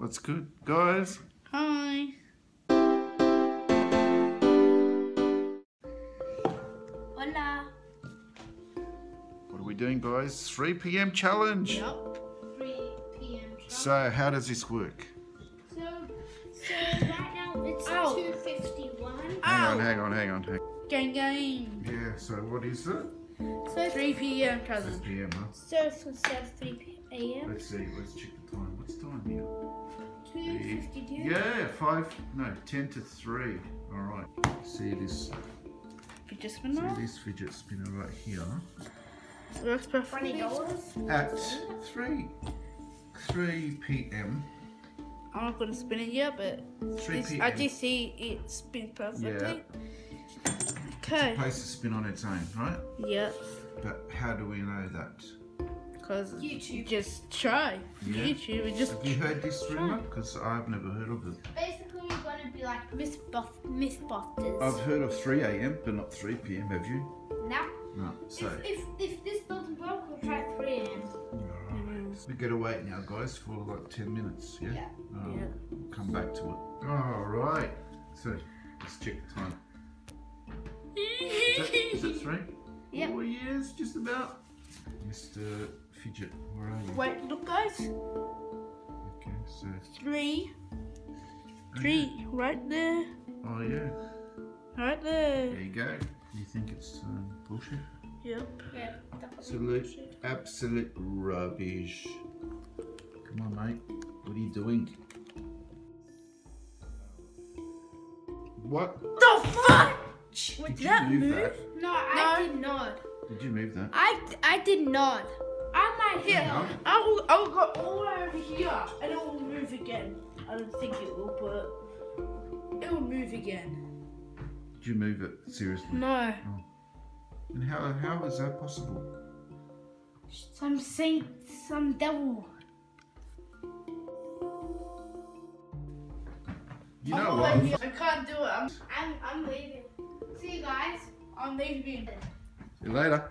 What's good, guys? Hi. Hola. What are we doing, guys? 3 p.m. challenge. Yep. 3 p.m. So, how does this work? So right now it's 2:51. Hang on. Game. Yeah, so what is it? So 3 p.m. 3 challenge. p.m., huh? So it's instead of 3 a.m. Let's see, let's check the time. What's the time here? 2:52. Yeah, 10 to 3. Alright. See this Fidget spinner. fidget spinner right here. Works perfectly. $20. At 3 p.m. I'm not gonna spin it yet, but 3 p.m. I just see it spin perfectly. Yeah. Okay. Supposed to spin on its own, right? Yeah. But how do we know that? Because YouTube. Just try. Yeah. YouTube. And just Have you heard this rumor? Because I've never heard of it. Basically, we're gonna be like Mythbusters. I've heard of 3 a.m. but not 3 p.m. Have you? Now, No. So if this doesn't work, we'll try 3 a.m. alright. We gotta wait now, guys, for like 10 minutes. Yeah. Yeah. Yeah. We'll come back to it. All right. So let's check the time. Is it 3? Yep. Oh yes, just about. Mr. Fidget, where are you? Wait, look, guys. Okay, so. 3. 3, right there. Oh yeah. Right there. There you go. You think it's bullshit? Yep. Yeah. Absolute rubbish. Come on, mate. What are you doing? What? The fuck? Did Did you that move move? that? No, I did not. Did you move that? I did not. I might Here, No. I'll go all the way over here and it will move again. I don't think it will, but it will move again. Did you move it seriously? No. And how is that possible? Some saint, some devil. You know I'm what? over here. I can't do it. I'm leaving. See you guys. I'm leaving. See you later.